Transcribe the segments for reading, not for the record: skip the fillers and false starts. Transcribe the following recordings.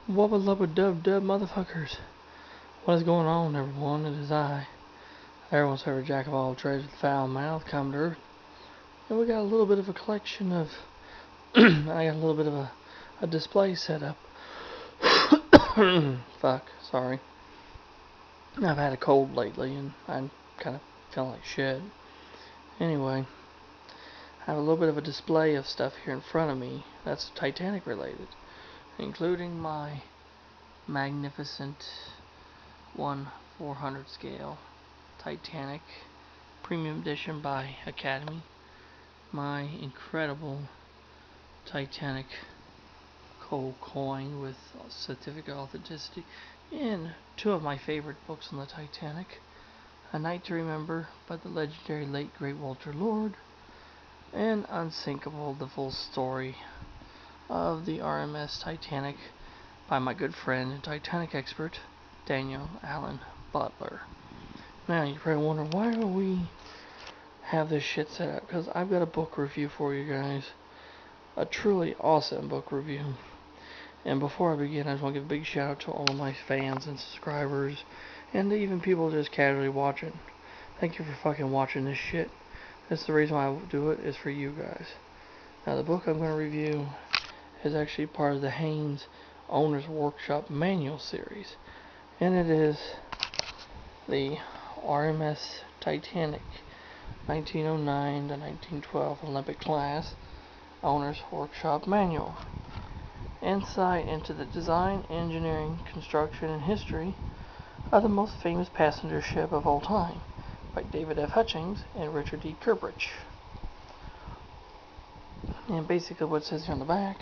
Wubba lubba dub dub motherfuckers. What is going on, everyone? It is I, everyone's favorite jack of all trades with foul mouth, come to earth. And we got a little bit of a collection of I got a little bit of a display set up. Fuck, sorry. I've had a cold lately and I'm kind of feeling like shit. Anyway, I have a little bit of a display of stuff here in front of me that's Titanic related, including my magnificent 1/400 scale Titanic Premium Edition by Academy, my incredible Titanic coal coin with certificate of authenticity, and two of my favorite books on the Titanic, A Night to Remember by the legendary late great Walter Lord, and Unsinkable, the full story of the RMS Titanic by my good friend and Titanic expert, Daniel Allen Butler. Now, you probably wonder, why do we have this shit set up? Because I've got a book review for you guys. A truly awesome book review. And before I begin, I just want to give a big shout out to all of my fans and subscribers, and even people just casually watching. Thank you for fucking watching this shit. That's the reason why I do it, is for you guys. Now, the book I'm going to review is actually part of the Haynes Owner's Workshop Manual series. And it is the RMS Titanic 1909 to 1912 Olympic Class Owner's Workshop Manual. Insight into the design, engineering, construction, and history of the most famous passenger ship of all time by David F. Hutchings and Richard Dekerbrech. And basically what it says here on the back: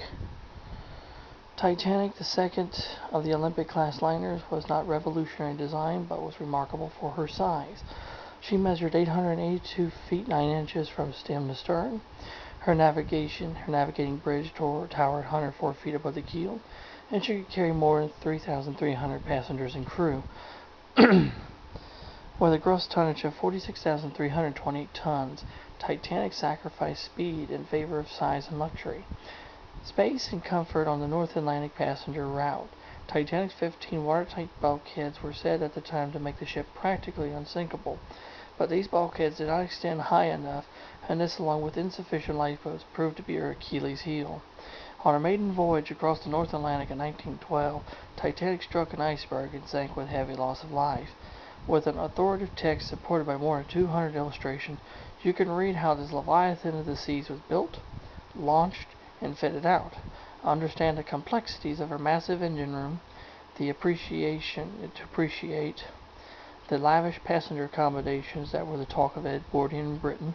Titanic, the second of the Olympic class liners, was not revolutionary in design, but was remarkable for her size. She measured 882 feet 9 inches from stem to stern. Her navigating bridge towered 104 feet above the keel, and she could carry more than 3,300 passengers and crew. With a gross tonnage of 46,328 tons, Titanic sacrificed speed in favor of size and luxury. Space and comfort on the North Atlantic passenger route. Titanic's 15 watertight bulkheads were said at the time to make the ship practically unsinkable, but these bulkheads did not extend high enough, and this, along with insufficient lifeboats, proved to be her Achilles' heel. On her maiden voyage across the North Atlantic in 1912, Titanic struck an iceberg and sank with heavy loss of life. With an authoritative text supported by more than 200 illustrations, you can read how this Leviathan of the seas was built, launched, and fitted out. Understand the complexities of her massive engine room, to appreciate the lavish passenger accommodations that were the talk of Edwardian Britain.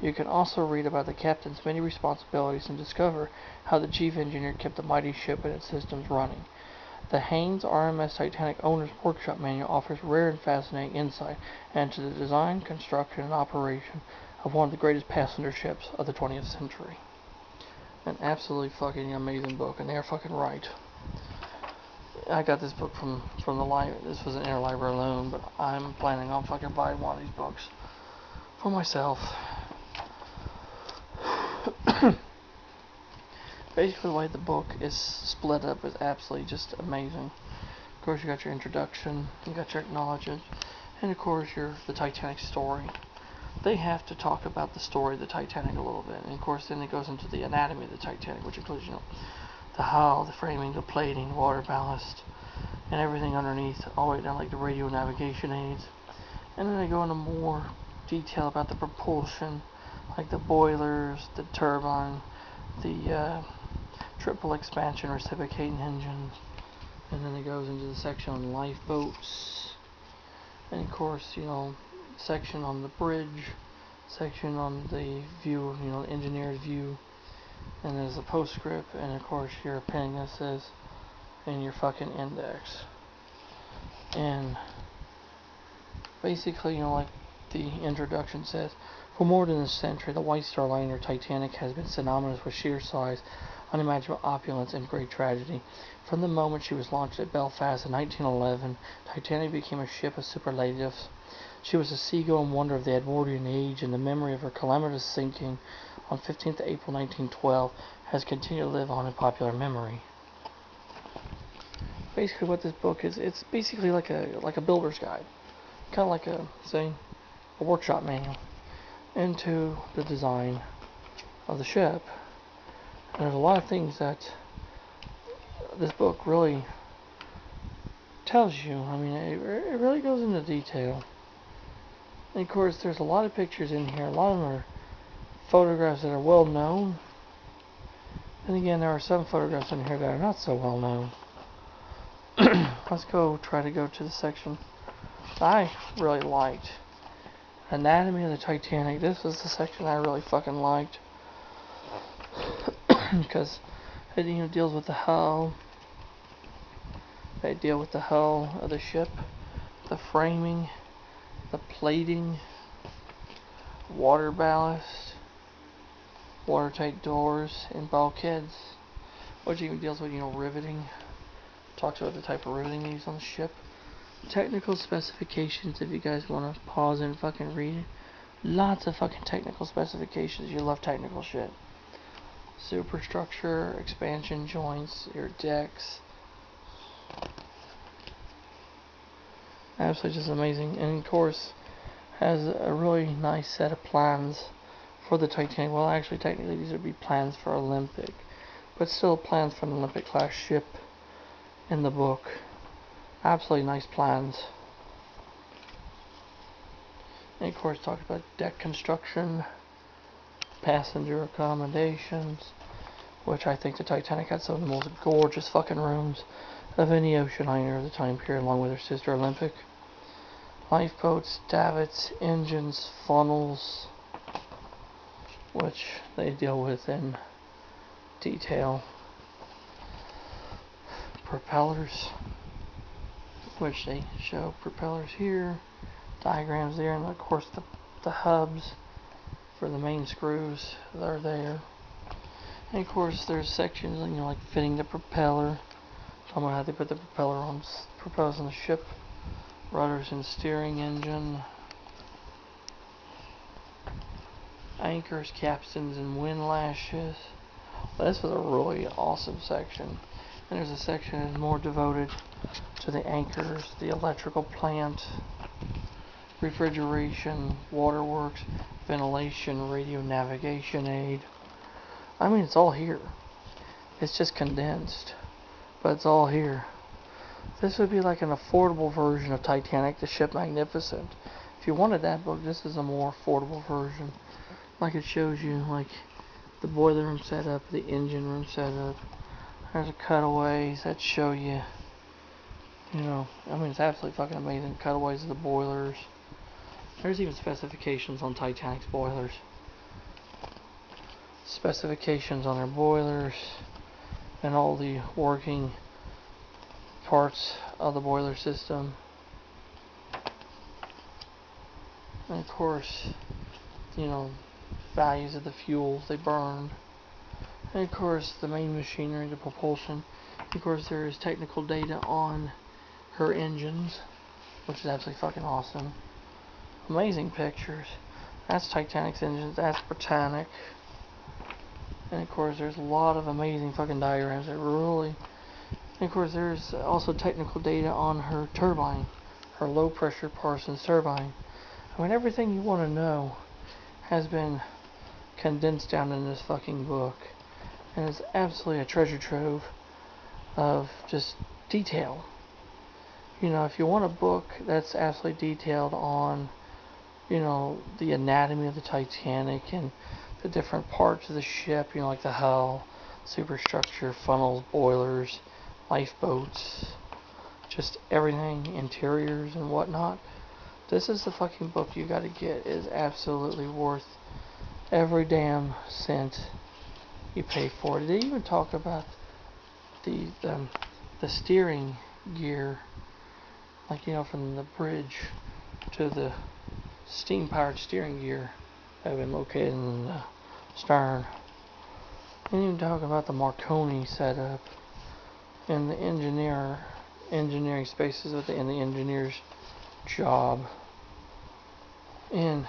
You can also read about the captain's many responsibilities and discover how the chief engineer kept the mighty ship and its systems running. The Haynes RMS Titanic Owner's Workshop Manual offers rare and fascinating insight into the design, construction, and operation of one of the greatest passenger ships of the 20th century. An absolutely fucking amazing book, and they're fucking right. I got this book from the library. This was an interlibrary loan, but I'm planning on fucking buying one of these books for myself. Basically, the way the book is split up is absolutely just amazing. Of course, you got your introduction, you got your acknowledgement, and of course, the Titanic story. They have to talk about the story of the Titanic a little bit, and of course, then it goes into the anatomy of the Titanic, which includes, the hull, the framing, the plating, the water ballast, and everything underneath, all the way down like the radio navigation aids. And then they go into more detail about the propulsion, like the boilers, the turbine, the triple expansion reciprocating engines, and then it goes into the section on lifeboats, and of course, section on the bridge, section on the view, the engineer's view, and there's a postscript, and of course your appendices and your fucking index. And basically, like the introduction says, for more than a century, the White Star liner Titanic has been synonymous with sheer size, unimaginable opulence, and great tragedy. From the moment she was launched at Belfast in 1911, Titanic became a ship of superlatives. She was a seagoing wonder of the Edwardian age, and the memory of her calamitous sinking on 15th April 1912 has continued to live on in popular memory. basically what this book is. It's basically like a builder's guide, kind of like a workshop manual into the design of the ship. And there's a lot of things that this book really tells you. I mean, it really goes into detail. And of course, there's a lot of pictures in here. A lot of them are photographs that are well known. And again, there are some photographs in here that are not so well known. Let's try to go to the section I really liked. Anatomy of the Titanic. This was the section I really fucking liked. Because it deals with the hull. They deal with the hull of the ship, the framing, the plating, water ballast, watertight doors, and bulkheads, which even deals with, riveting. Talks about the type of riveting used on the ship. Technical specifications, if you guys want to pause and fucking read it. Lots of fucking technical specifications. You love technical shit. Superstructure, expansion joints, your decks. Absolutely just amazing. And of course, has a really nice set of plans for the Titanic. Well, actually, technically, these would be plans for Olympic, but still plans for an Olympic class ship in the book. Absolutely nice plans. And of course, talks about deck construction, passenger accommodations, which I think the Titanic had some of the most gorgeous fucking rooms of any ocean liner of the time period, along with their sister Olympic. Lifeboats, davits, engines, funnels, which they deal with in detail. Propellers, which they show propellers here, diagrams there, and of course the hubs for the main screws that are there. And of course there's sections, like fitting the propeller, talking about how they put the propellers on the ship, rudders and steering engine, anchors, capstans, and windlashes. This was a really awesome section. And there's a section that's more devoted to the anchors, the electrical plant, refrigeration, waterworks, ventilation, radio navigation aid. I mean, it's all here. It's just condensed, but it's all here. This would be like an affordable version of Titanic, the Ship Magnificent. If you wanted that book, this is a more affordable version. Like it shows you, like, the boiler room setup, the engine room setup. There's a cutaways that show you, I mean, it's absolutely fucking amazing. Cutaways of the boilers. There's even specifications on Titanic's boilers. Specifications on their boilers and all the working parts of the boiler system. And of course, values of the fuels they burned. And of course, the main machinery, the propulsion. Of course, there is technical data on her engines, which is absolutely fucking awesome. Amazing pictures. That's Titanic's engines. That's Britannic. And of course, there's a lot of amazing fucking diagrams that really. And of course, there's also technical data on her turbine, her low pressure Parsons turbine. I mean, everything you want to know has been condensed down in this fucking book. And it's absolutely a treasure trove of just detail. If you want a book that's absolutely detailed on, the anatomy of the Titanic and the different parts of the ship, like the hull, superstructure, funnels, boilers, lifeboats, just everything, interiors and whatnot. This is the fucking book you gotta get. It is absolutely worth every damn cent you pay for it. They even talk about the steering gear, like, from the bridge to the steam-powered steering gear that have been located in the stern. And even talk about the Marconi setup and the engineering spaces in the engineer's job. And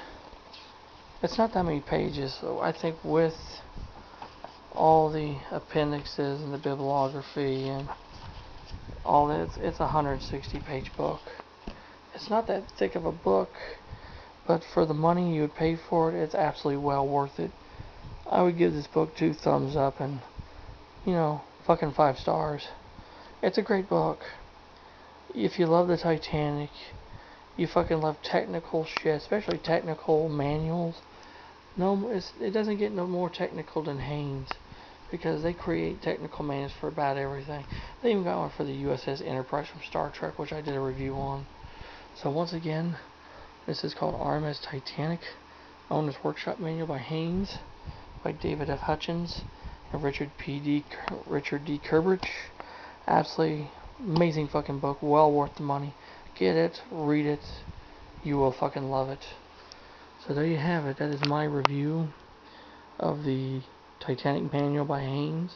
it's not that many pages, so I think with all the appendixes and the bibliography and all this. It's a 160-page book. It's not that thick of a book, but for the money you would pay for it, it's absolutely well worth it. I would give this book 2 thumbs up and, fucking 5 stars. It's a great book. If you love the Titanic, you fucking love technical shit, especially technical manuals. No, it doesn't get no more technical than Haynes, because they create technical manuals for about everything. They even got one for the USS Enterprise from Star Trek, which I did a review on. So once again, this is called RMS Titanic, Owner's Workshop Manual by Haynes, by David F. Hutchins and Richard Dekerbrech. Absolutely amazing fucking book, well worth the money. Get it, read it, you will fucking love it. So there you have it. That is my review of the Titanic Manual by Haynes.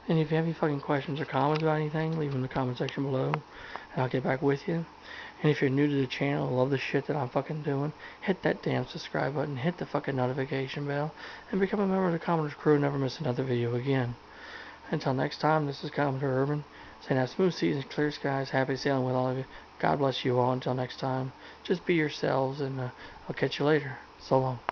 And if you have any fucking questions or comments about anything, leave them in the comment section below, and I'll get back with you. And if you're new to the channel, love the shit that I'm fucking doing, hit that damn subscribe button, hit the fucking notification bell, and become a member of the Commodore's crew and never miss another video again. Until next time, this is Commodore Urban, saying have smooth seas and clear skies, happy sailing with all of you. God bless you all. Until next time, just be yourselves, and I'll catch you later. So long.